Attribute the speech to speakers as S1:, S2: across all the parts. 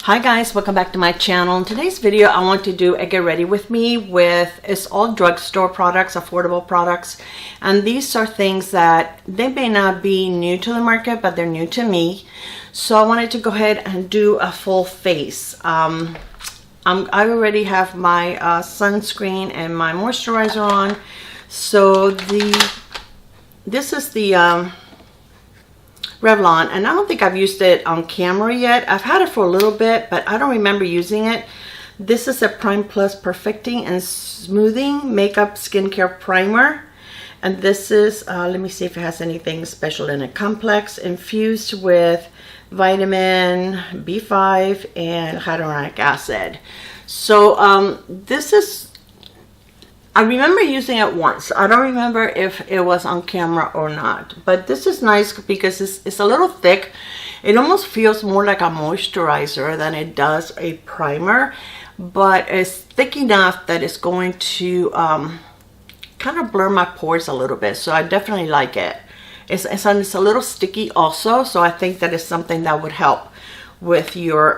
S1: Hi guys, welcome back to my channel. In today's video I want to do a get ready with me with, it's all drugstore products, affordable products, and these are things that they may not be new to the market, but they're new to me. So I wanted to go ahead and do a full face. I already have my sunscreen and my moisturizer on. So this is the Revlon, and I don't think I've used it on camera yet. I've had it for a little bit, but I don't remember using it. This is a Prime Plus Perfecting and Smoothing Makeup Skincare Primer. And this is, let me see if it has anything special in it. Complex, infused with vitamin B5 and hyaluronic acid. So this is, I remember using it once. I don't remember if it was on camera or not, but this is nice because it's a little thick. It almost feels more like a moisturizer than it does a primer, but it's thick enough that it's going to kind of blur my pores a little bit. So I definitely like it. It's a little sticky also, so I think that is something that would help with your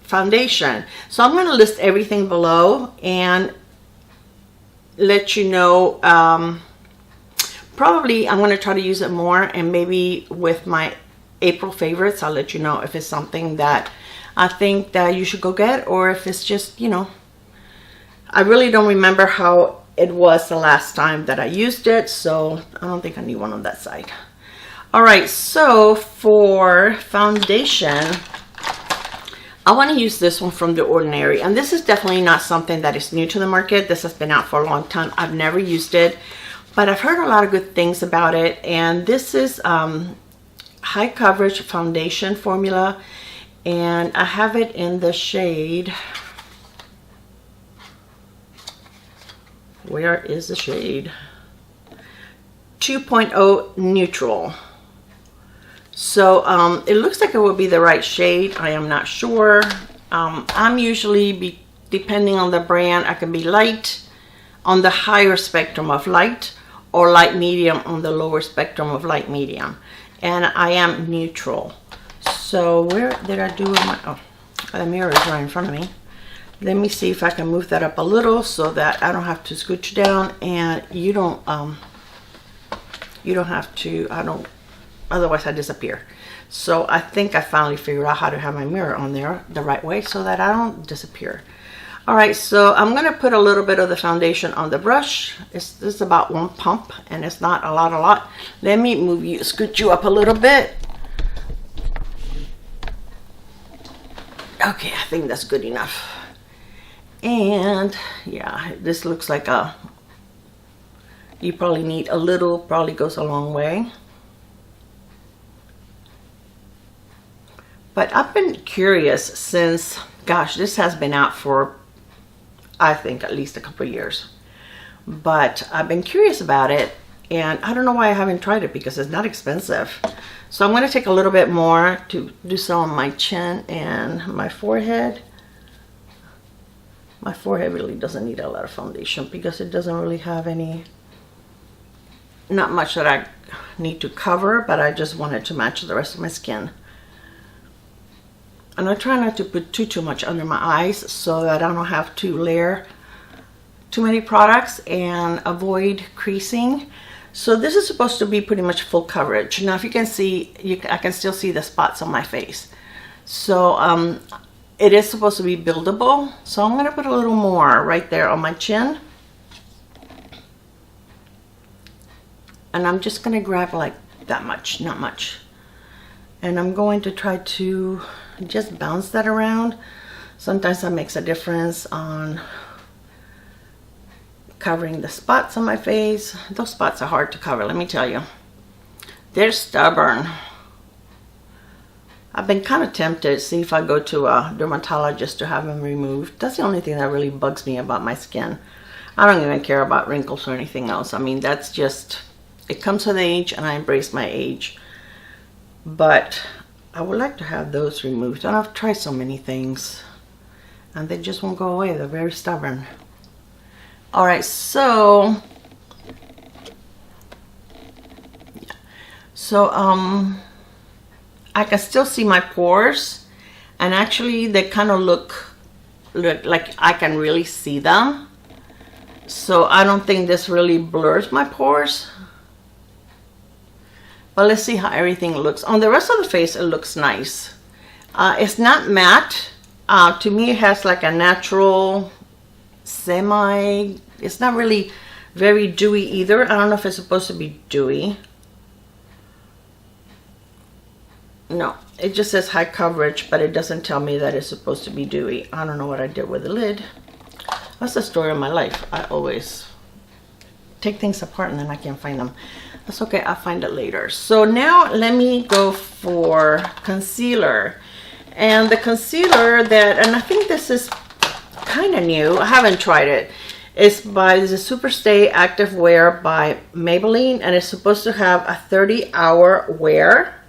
S1: foundation. So I'm going to list everything below and let you know. Probably I'm going to try to use it more, and maybe with my April favorites I'll let you know if it's something that I think that you should go get, or if it's just, you know, I really don't remember how it was the last time that I used it, so I don't think I need one on that side. Alright, so for foundation I want to use this one from The Ordinary, and this is definitely not something that is new to the market. This has been out for a long time. I've never used it, but I've heard a lot of good things about it. And this is high coverage foundation formula, and I have it in the shade, where is the shade? 2.0 Neutral. So it looks like it will be the right shade. I am not sure. I'm usually, depending on the brand, I can be light on the higher spectrum of light, or light medium on the lower spectrum of light medium. And I am neutral. So where did I do my, oh, the mirror is right in front of me. Let me see if I can move that up a little so that I don't have to scooch down, and you don't have to, otherwise I disappear. So I think I finally figured out how to have my mirror on there the right way so that I don't disappear. Alright, so I'm going to put a little bit of the foundation on the brush. This is about one pump, and it's not a lot. Let me move you, scoot you up a little bit. Okay, I think that's good enough. And yeah, this looks like you probably need a little, probably goes a long way. But I've been curious since, gosh, this has been out for, I think, at least a couple of years. But I've been curious about it, and I don't know why I haven't tried it, because it's not expensive. So I'm going to take a little bit more to do some on my chin and my forehead. My forehead really doesn't need a lot of foundation because it doesn't really have any, not much that I need to cover, but I just wanted to match the rest of my skin. And I try not to put too much under my eyes so that I don't have to layer too many products and avoid creasing. So this is supposed to be pretty much full coverage. Now if you can see, I can still see the spots on my face. So it is supposed to be buildable. So I'm going to put a little more right there on my chin. And I'm just going to grab like that much, not much. And I'm going to try to just bounce that around. Sometimes that makes a difference on covering the spots on my face. Those spots are hard to cover, let me tell you. They're stubborn. I've been kind of tempted to see if I go to a dermatologist to have them removed. That's the only thing that really bugs me about my skin. I don't even care about wrinkles or anything else. I mean, that's just, it comes with age, and I embrace my age. But I would like to have those removed. And I've tried so many things, and they just won't go away. They're very stubborn. Alright, so I can still see my pores, And actually they kind of look like I can really see them. So I don't think this really blurs my pores. But let's see how everything looks. On the rest of the face, it looks nice. It's not matte. To me, it has like a natural semi. It's not really very dewy either. I don't know if it's supposed to be dewy. No, it just says high coverage, but it doesn't tell me that it's supposed to be dewy. I don't know what I did with the lid. That's the story of my life. I always take things apart and then I can't find them. That's okay, I'll find it later. So now let me go for concealer. And the concealer that, and I think this is kind of new, I haven't tried it. It's by the Superstay Active Wear by Maybelline, and it's supposed to have a 30-hour wear,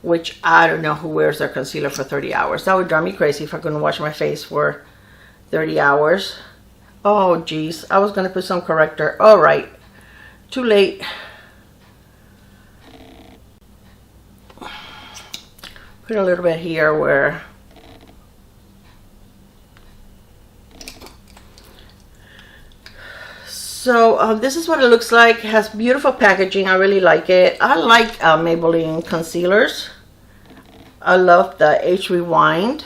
S1: which I don't know who wears their concealer for 30 hours. That would drive me crazy if I couldn't wash my face for 30 hours. Oh geez, I was gonna put some corrector. All right, too late. Put a little bit here where so this is what it looks like. It has beautiful packaging. I really like it. I like Maybelline concealers. I love the H Rewind.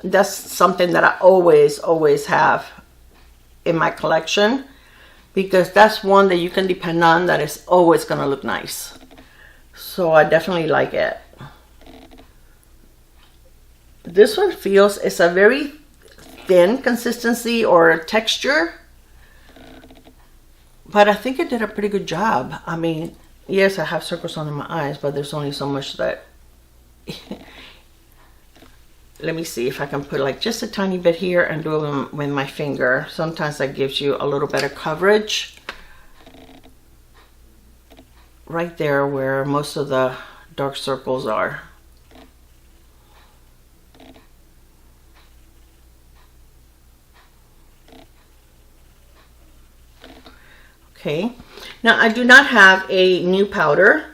S1: That's something that I always have in my collection, because that's one that you can depend on, that is always gonna look nice. So I definitely like it. This one feels, it's a very thin consistency or texture, but I think it did a pretty good job. I mean, yes, I have circles under my eyes, but there's only so much that let me see if I can put like just a tiny bit here and do it with my finger. Sometimes that gives you a little better coverage. Right there where most of the dark circles are. Okay, now I do not have a new powder,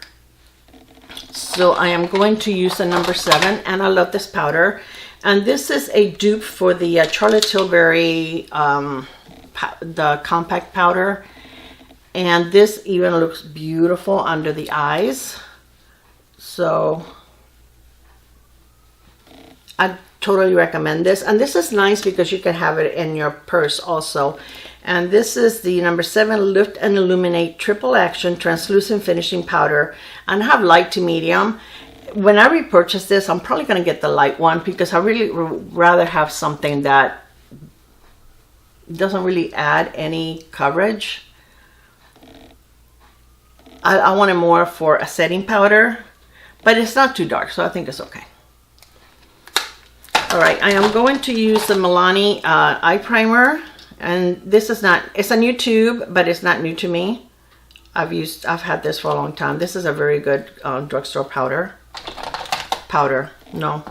S1: so I am going to use the number 7, and I love this powder. And this is a dupe for the Charlotte Tilbury, the compact powder. And this even looks beautiful under the eyes. So I totally recommend this. And this is nice because you can have it in your purse also. And this is the number 7 Lift and Illuminate Triple Action Translucent Finishing Powder. And I have light to medium. When I repurchase this, I'm probably going to get the light one because I really rather have something that doesn't really add any coverage. I want it more for a setting powder, but it's not too dark, so I think it's okay. All right, I am going to use the Milani eye primer, and this is not, it's a new tube, but it's not new to me. I've had this for a long time. This is a very good drugstore powder. No,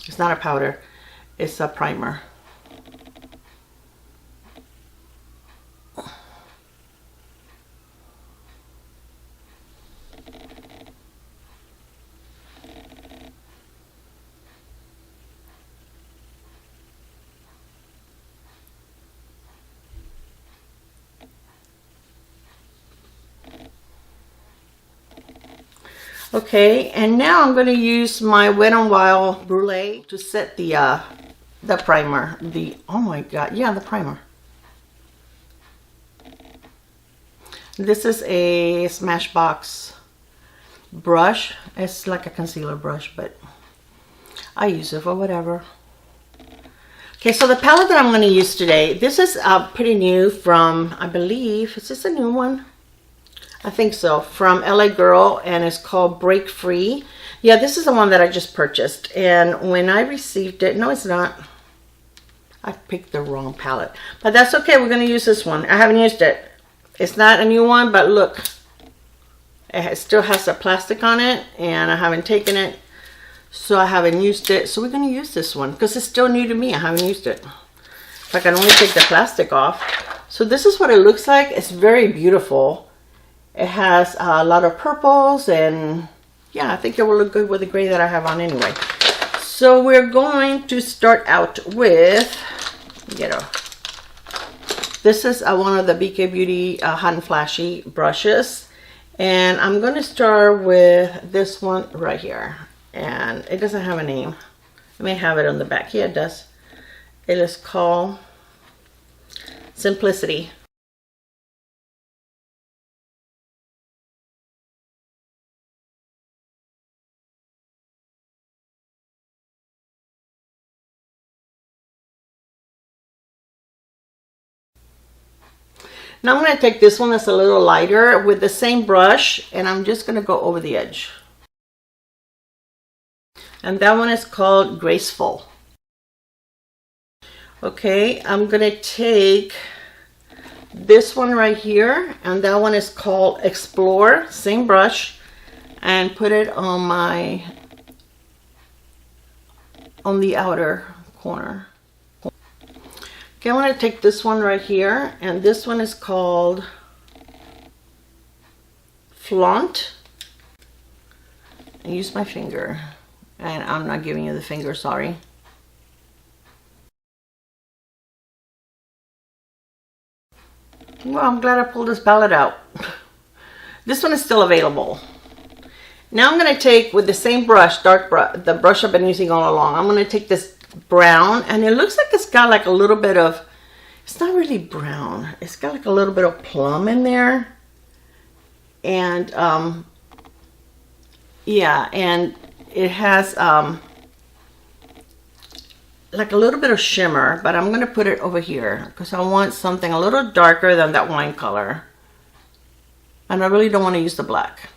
S1: it's not a powder, it's a primer. Okay, and now I'm going to use my Wet n Wild Brulee to set the primer. Oh my god, yeah, the primer. This is a Smashbox brush. It's like a concealer brush, but I use it for whatever. Okay, so the palette that I'm going to use today, this is pretty new from, I believe, is this a new one? I think so, from LA Girl, and it's called Break Free. Yeah, this is the one that I just purchased, and when I received it, no, it's not. I picked the wrong palette, but that's okay. We're going to use this one. I haven't used it. It's not a new one, but look, it still has the plastic on it, and I haven't taken it, so I haven't used it. So we're going to use this one because it's still new to me. I haven't used it. If I can only take the plastic off. So this is what it looks like. It's very beautiful. It has a lot of purples, and yeah, I think it will look good with the gray that I have on anyway. So we're going to start out with, this is one of the BK Beauty Hot and Flashy brushes. And I'm going to start with this one right here. And it doesn't have a name. It may have it on the back. Yeah, it does. It is called Simplicity. Now I'm going to take this one that's a little lighter with the same brush, and I'm just going to go over the edge. And that one is called Graceful. Okay, I'm going to take this one right here, and that one is called Explore, same brush, and put it on the outer corner. Okay, I'm going to take this one right here, and this one is called Flaunt. I use my finger, and I'm not giving you the finger, sorry. Well, I'm glad I pulled this palette out. This one is still available. Now I'm going to take, with the same brush, the brush I've been using all along, I'm going to take this brown, and it looks like it's got like a little bit of, it's not really brown, it's got like a little bit of plum in there, and yeah, and it has like a little bit of shimmer, but I'm going to put it over here because I want something a little darker than that wine color, and I really don't want to use the black.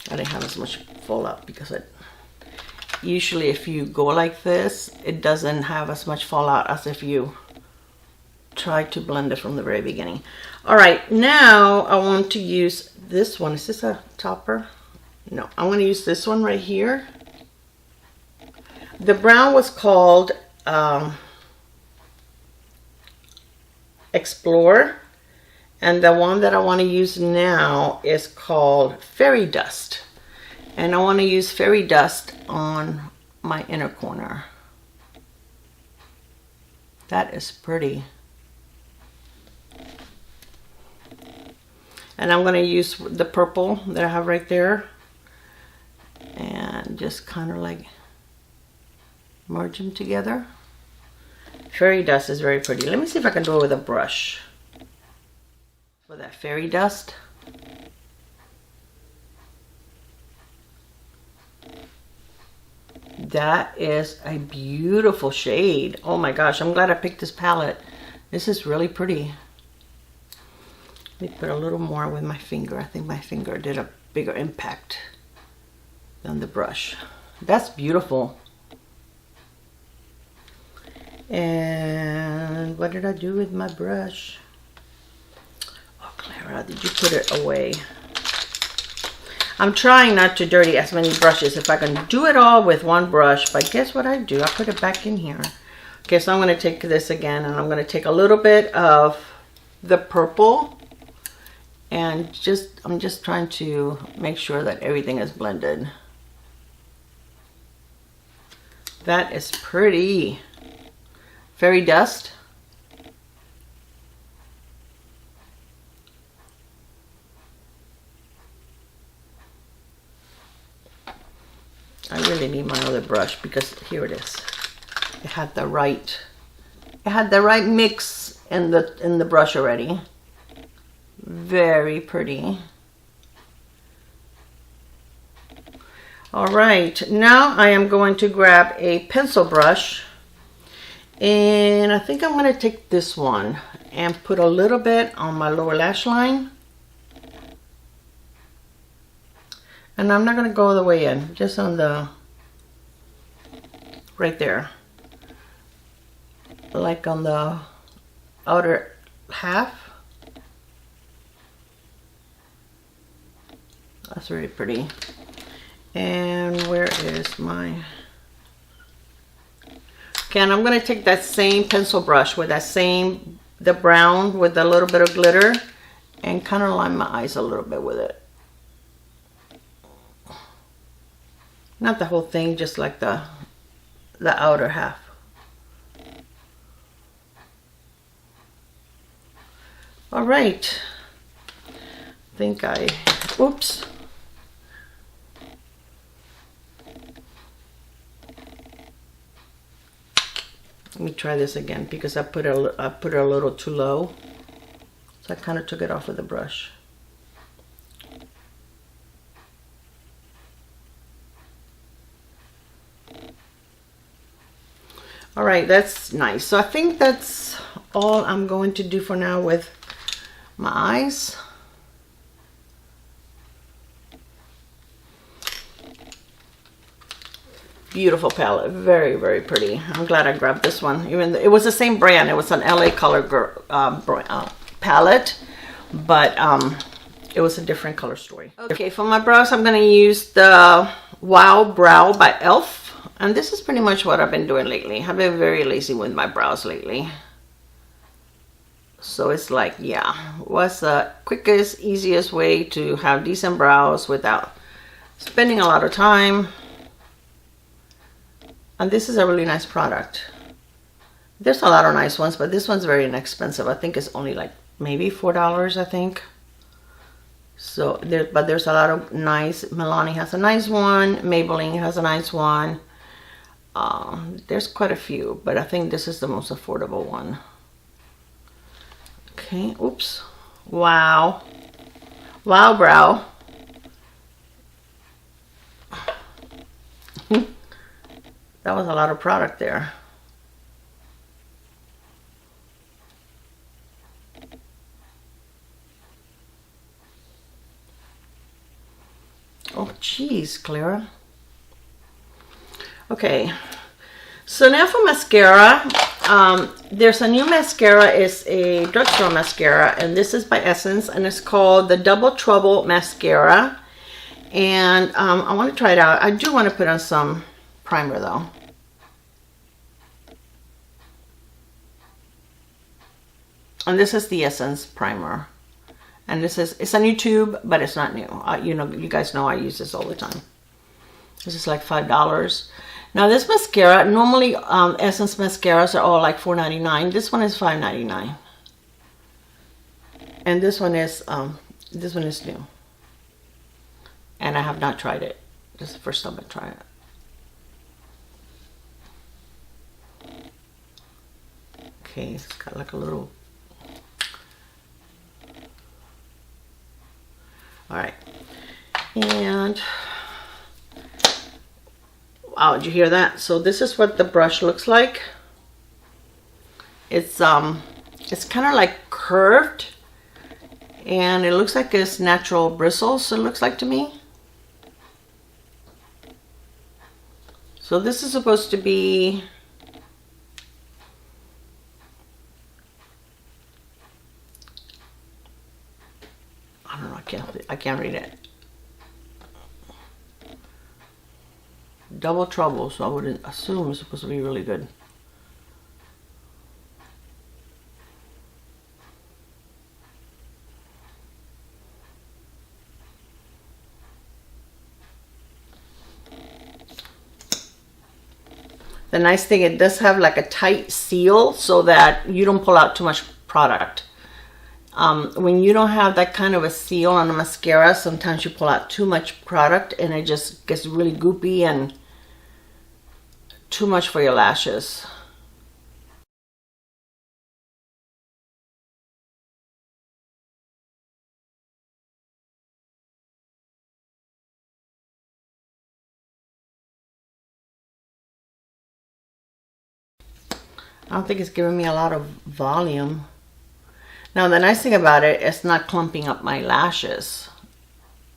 S1: I didn't have as much fallout because usually if you go like this, it doesn't have as much fallout as if you try to blend it from the very beginning. All right, now I want to use this one. Is this a topper? No, I'm going to use this one right here. The brown was called Explore. And the one that I want to use now is called Fairy Dust. And I want to use Fairy Dust on my inner corner. That is pretty. And I'm going to use the purple that I have right there. And just kind of like merge them together. Fairy Dust is very pretty. Let me see if I can do it with a brush. With that fairy dust. That is a beautiful shade. Oh my gosh, I'm glad I picked this palette. This is really pretty. Let me put a little more with my finger. I think my finger did a bigger impact than the brush. That's beautiful. And what did I do with my brush? Clara, did you put it away? I'm trying not to dirty as many brushes if I can do it all with one brush, but guess what I do? I put it back in here. Okay, so I'm going to take this again, and I'm going to take a little bit of the purple, and I'm just trying to make sure that everything is blended. That is pretty. Fairy Dust. I really need my other brush because here it is. It had the right mix in the brush already. Very pretty. All right, now I am going to grab a pencil brush, and I think I'm going to take this one and put a little bit on my lower lash line. And I'm not going to go all the way in, just on the, right there. Like on the outer half. That's really pretty. And where is my Okay, and I'm going to take that same pencil brush with that same, the brown with a little bit of glitter, and kind of line my eyes a little bit with it. Not the whole thing, just like the outer half. All right. I think oops. Let me try this again because I put it a little too low. So I kind of took it off with the brush. All right, that's nice. So I think that's all I'm going to do for now with my eyes. Beautiful palette, very, very pretty. I'm glad I grabbed this one. Even though it was the same brand, it was an LA color palette, but it was a different color story. Okay, for my brows, I'm gonna use the Wow Brow by e.l.f. And this is pretty much what I've been doing lately. I've been very lazy with my brows lately. So it's like, yeah, what's the quickest, easiest way to have decent brows without spending a lot of time? And this is a really nice product. There's a lot of nice ones, but this one's very inexpensive. I think it's only like maybe $4, I think. So but there's a lot of nice. Milani has a nice one. Maybelline has a nice one. There's quite a few, but I think this is the most affordable one. Okay, oops. Wow. Wow Brow. That was a lot of product there. Oh, geez, Clara. Okay, so now for mascara. There's a new mascara. It's a drugstore mascara, and this is by Essence, and it's called the Double Trouble Mascara. And I want to try it out. I do want to put on some primer though. And this is the Essence primer. And it's a new tube, but it's not new. You know, you guys know I use this all the time. This is like $5. Now this mascara, normally Essence mascaras are all like $4.99. This one is $5.99. And this one is new. And I have not tried it. This is the first time I try it. Okay, it's got like a little. All right, and wow, did you hear that? So this is what the brush looks like. It's kind of like curved, and it looks like it's natural bristles. It looks like to me. So this is supposed to be. I don't know, I can't read it. Double Trouble, so I would assume it's supposed to be really good. The nice thing, it does have like a tight seal so that you don't pull out too much product. When you don't have that kind of a seal on a mascara, sometimes you pull out too much product and it just gets really goopy and too much for your lashes. I don't think it's giving me a lot of volume. Now the nice thing about it, it's not clumping up my lashes.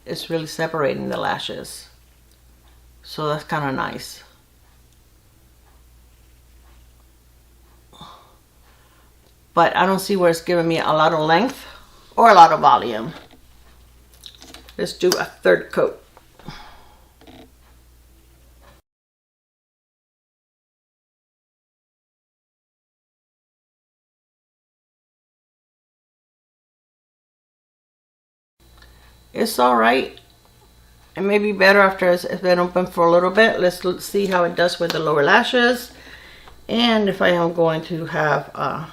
S1: It's really separating the lashes. So that's kind of nice. But I don't see where it's giving me a lot of length or a lot of volume. Let's do a third coat. It's all right. It may be better after it's been open for a little bit. Let's see how it does with the lower lashes. And if I am going to have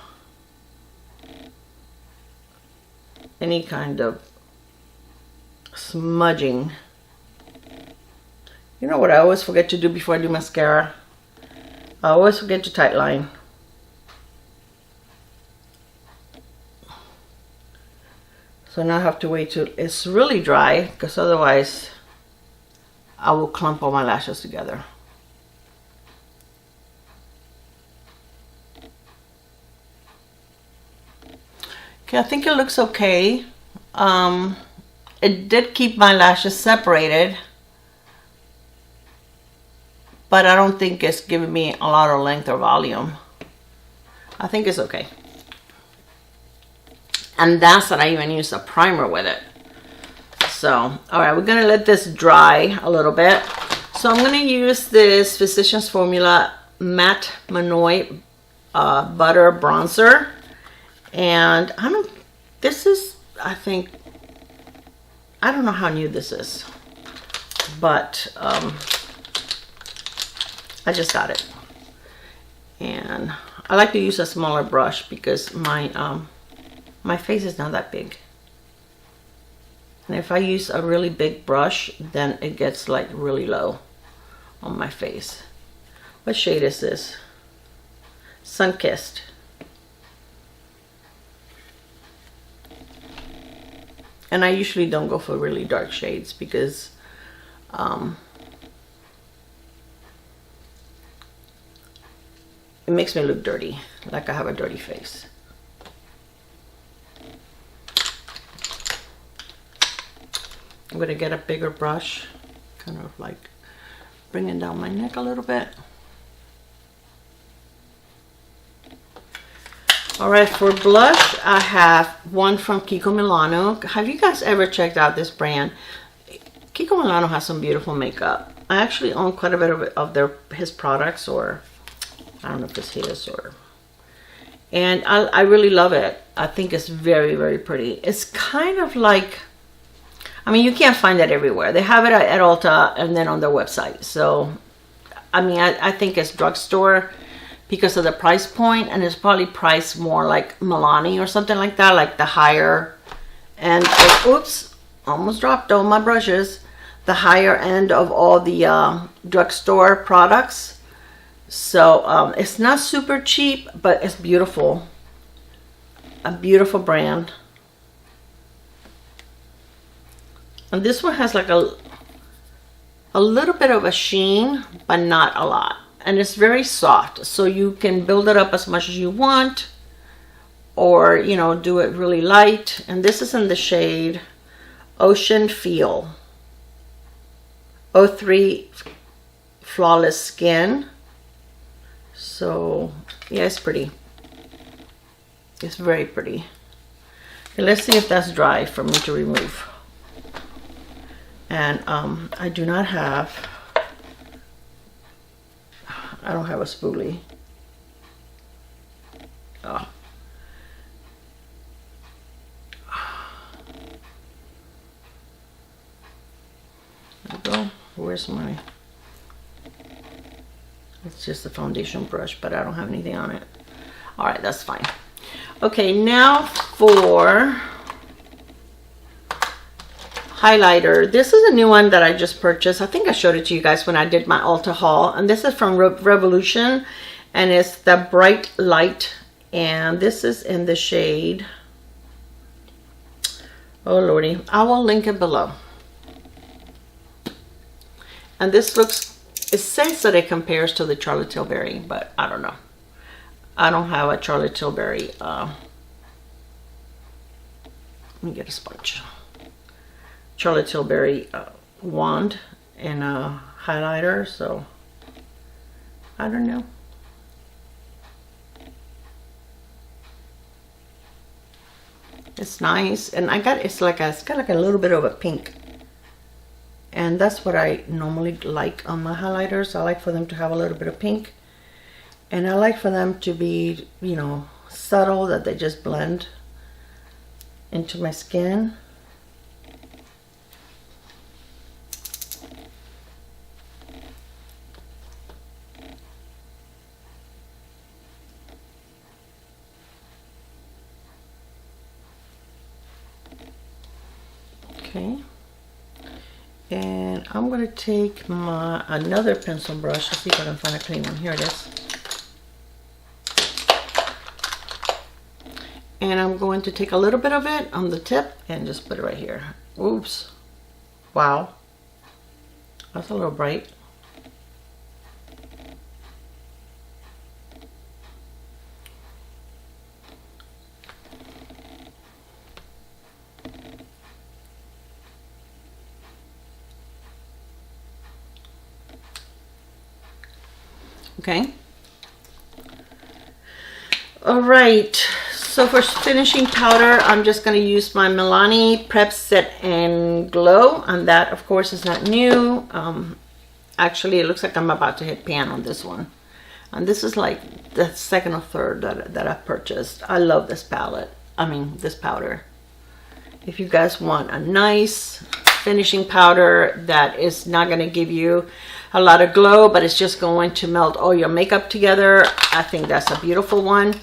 S1: any kind of smudging. You know what I always forget to do before I do mascara? I always forget to tightline. So now I have to wait till it's really dry, because otherwise I will clump all my lashes together. Okay, I think it looks okay. It did keep my lashes separated, but I don't think it's giving me a lot of length or volume. I think it's okay. And that's that I even used a primer with it. So, all right, we're gonna let this dry a little bit. So I'm gonna use this Physicians Formula Matte Manoi Butter Bronzer. And this is, I think, I don't know how new this is, but I just got it. And I like to use a smaller brush because my face is not that big. And if I use a really big brush, then it gets like really low on my face. What shade is this? Sunkissed. And I usually don't go for really dark shades because it makes me look dirty, like I have a dirty face. I'm gonna get a bigger brush, kind of like bringing down my neck a little bit. All right, for blush, I have one from Kiko Milano. Have you guys ever checked out this brand? Kiko Milano has some beautiful makeup. I actually own quite a bit of his products, or I don't know if it's his or, and I really love it. I think it's very, very pretty. It's kind of like, I mean, you can't find that everywhere. They have it at Ulta and then on their website. So, I mean, I think it's drugstore because of the price point, and it's probably priced more like Milani or something like that, like the higher end. Oops, almost dropped all my brushes. The higher end of all the drugstore products. So it's not super cheap, but it's beautiful. A beautiful brand. And this one has like a little bit of a sheen, but not a lot. And it's very soft, so you can build it up as much as you want, or, you know, do it really light. And this is in the shade Ocean Feel 03 Flawless Skin. So yeah, it's pretty. It's very pretty. Okay, let's see if that's dry for me to remove. And I do not have, I don't have a spoolie. Oh. There we go. Where's my, it's just a foundation brush, but I don't have anything on it. All right, that's fine. Okay, now for highlighter. This is a new one that I just purchased. I think I showed it to you guys when I did my Ulta haul. And this is from Revolution. And it's the Bright Light. And this is in the shade, oh lordy, I will link it below. And this looks, it says that it compares to the Charlotte Tilbury, but I don't know. I don't have a Charlotte Tilbury. Let me get a sponge. Charlotte Tilbury wand and a highlighter, so I don't know. It's nice, and it's got like a little bit of a pink, and that's what I normally like on my highlighters. I like for them to have a little bit of pink, and I like for them to be, you know, subtle, that they just blend into my skin. Okay. And I'm going to take my another pencil brush. Let's see if I can find a clean one. Here it is. And I'm going to take a little bit of it on the tip and just put it right here. Oops. Wow. That's a little bright. Okay. All right. So for finishing powder, I'm just going to use my Milano Prep Set and Glow. And that, of course, is not new. Actually, it looks like I'm about to hit pan on this one. And this is like the second or third that I purchased. I love this palette. I mean, this powder. If you guys want a nice finishing powder that is not going to give you a lot of glow, but it's just going to melt all your makeup together, I think that's a beautiful one.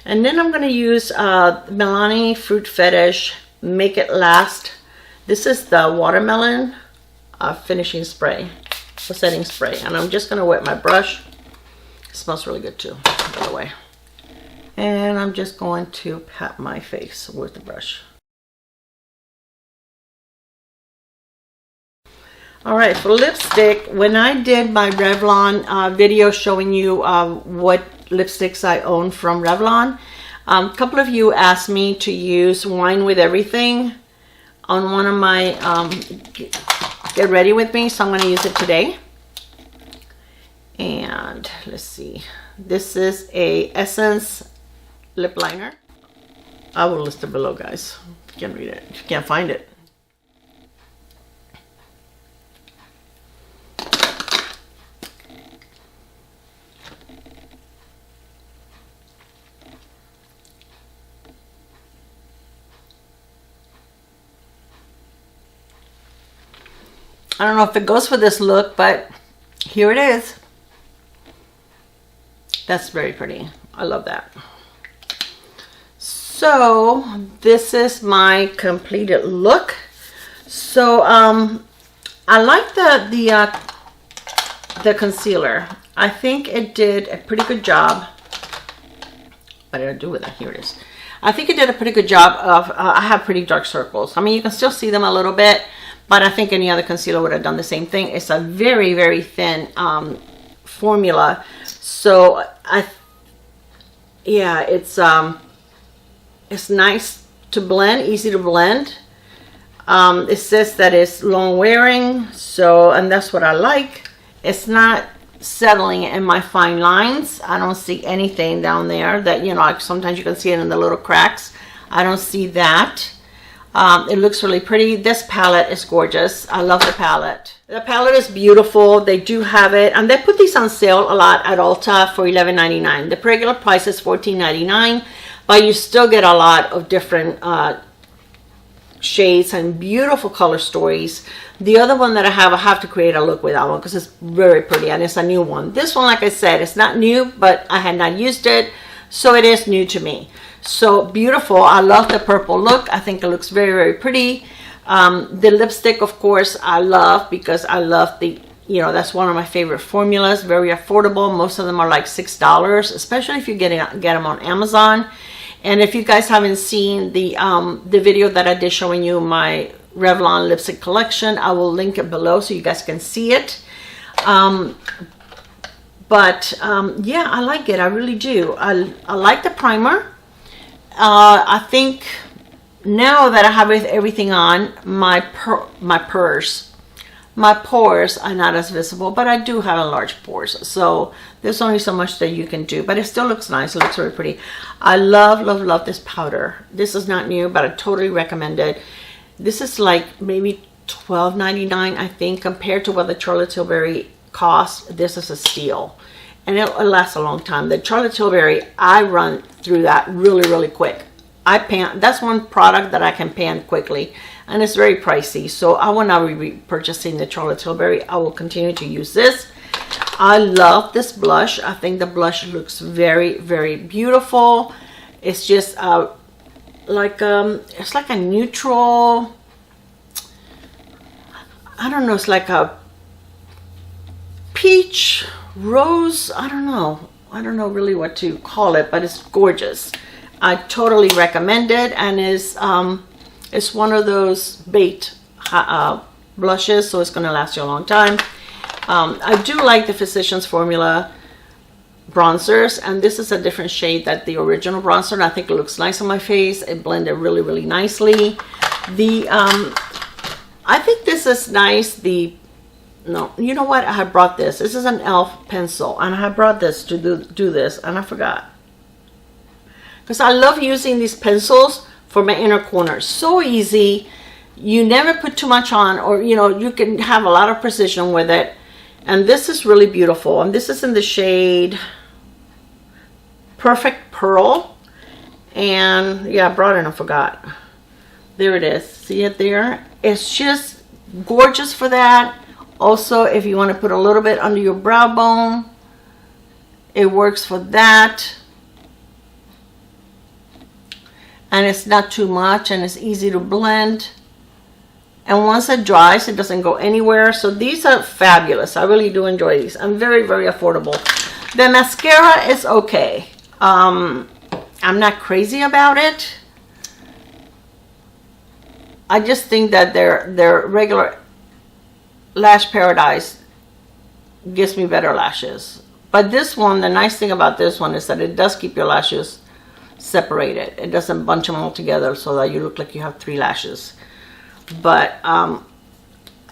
S1: And then I'm going to use Milano Fruit Fetish Make It Last. This is the watermelon finishing spray, or setting spray. And I'm just going to wet my brush. It smells really good too, by the way. And I'm just going to pat my face with the brush. All right, for lipstick, when I did my Revlon video showing you what lipsticks I own from Revlon, a couple of you asked me to use Wine with Everything on one of my Get Ready With Me, so I'm going to use it today. And let's see, this is a Essence lip liner. I will list it below, guys. You can read it if you can't find it. I don't know if it goes for this look, but here it is. That's very pretty. I love that. So this is my completed look. So I like the concealer. I think it did a pretty good job. What did I do with it? Here it is. I think it did a pretty good job of, I have pretty dark circles. I mean, you can still see them a little bit, but I think any other concealer would have done the same thing. It's a very, very thin formula. So yeah, it's nice to blend, easy to blend. It says that it's long wearing, so, and that's what I like. It's not settling in my fine lines. I don't see anything down there that, you know, like sometimes you can see it in the little cracks. I don't see that. It looks really pretty. This palette is gorgeous. I love the palette. The palette is beautiful. They do have it, and they put these on sale a lot at Ulta for $11.99. The regular price is $14.99, but you still get a lot of different shades and beautiful color stories. The other one that I have to create a look with that one because it's very pretty and it's a new one. This one, like I said, it's not new, but I had not used it, so it is new to me. So beautiful. I love the purple look. I think it looks very, very pretty. The lipstick, of course, I love because I love the, you know, that's one of my favorite formulas. Very affordable. Most of them are like $6, especially if you get them on Amazon. And if you guys haven't seen the video that I did showing you my Revlon lipstick collection, I will link it below so you guys can see it. Yeah, I like it. I really do. I like the primer. I think now that I have everything on, my pores are not as visible, but I do have large pores, so there's only so much that you can do, but it still looks nice. It looks really pretty. I love, love, love this powder. This is not new, but I totally recommend it. This is like maybe $12.99, I think, compared to what the Charlotte Tilbury cost. This is a steal, and it'll last a long time. The Charlotte Tilbury, I run through that really, really quick. That's one product that I can pan quickly, and it's very pricey, so I will not be purchasing the Charlotte Tilbury. I will continue to use this. I love this blush. I think the blush looks very, very beautiful. It's just it's like a neutral, I don't know, it's like a peach rose. I don't know really what to call it, but it's gorgeous. I totally recommend it, and it's one of those bait blushes, so it's going to last you a long time. I do like the Physicians Formula bronzers, and this is a different shade than the original bronzer, and I think it looks nice on my face. It blended really, really nicely. I think this is nice. No, you know what? I have brought this. This is an e.l.f. pencil, and I have brought this to do this, and I forgot. Because I love using these pencils for my inner corners. So easy. You never put too much on, or you can have a lot of precision with it. And this is really beautiful. And this is in the shade Perfect Pearl. And yeah, I brought it and I forgot. There it is. See it there? It's just gorgeous for that. Also, if you want to put a little bit under your brow bone, it works for that. And it's not too much, and it's easy to blend. And once it dries, it doesn't go anywhere. So these are fabulous. I really do enjoy these. And very, very affordable. The mascara is okay. I'm not crazy about it. I just think that their regular Lash Paradise gives me better lashes. But this one, the nice thing about this one is that it does keep your lashes separated. It doesn't bunch them all together so that you look like you have 3 lashes. But I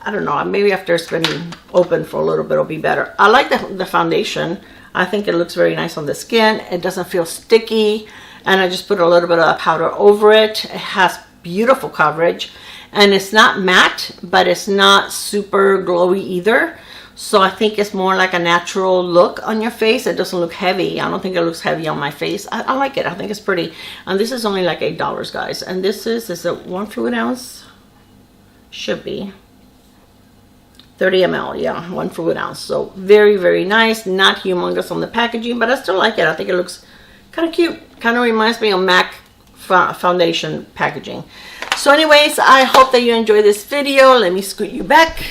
S1: don't know, maybe after it's been open for a little bit it'll be better. I like the foundation. I think it looks very nice on the skin. It doesn't feel sticky, and I just put a little bit of powder over it. It has beautiful coverage, and it's not matte, but it's not super glowy either. So I think it's more like a natural look on your face. It doesn't look heavy. I don't think it looks heavy on my face. I like it. I think it's pretty. And this is only like $8, guys. And this is it 1 fluid ounce? Should be 30 ml. Yeah, 1 fluid ounce. So very, very nice. Not humongous on the packaging, but I still like it. I think it looks kind of cute. Kind of reminds me of MAC foundation packaging. So anyways, I hope that you enjoyed this video. Let me scoot you back.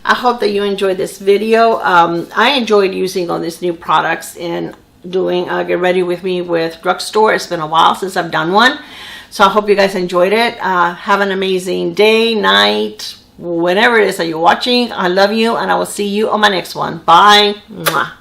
S1: I hope that you enjoyed this video. I enjoyed using all these new products in doing Get Ready With Me with Drugstore. It's been a while since I've done one. So I hope you guys enjoyed it. Have an amazing day, night, whenever it is that you're watching. I love you, and I will see you on my next one. Bye. Mwah.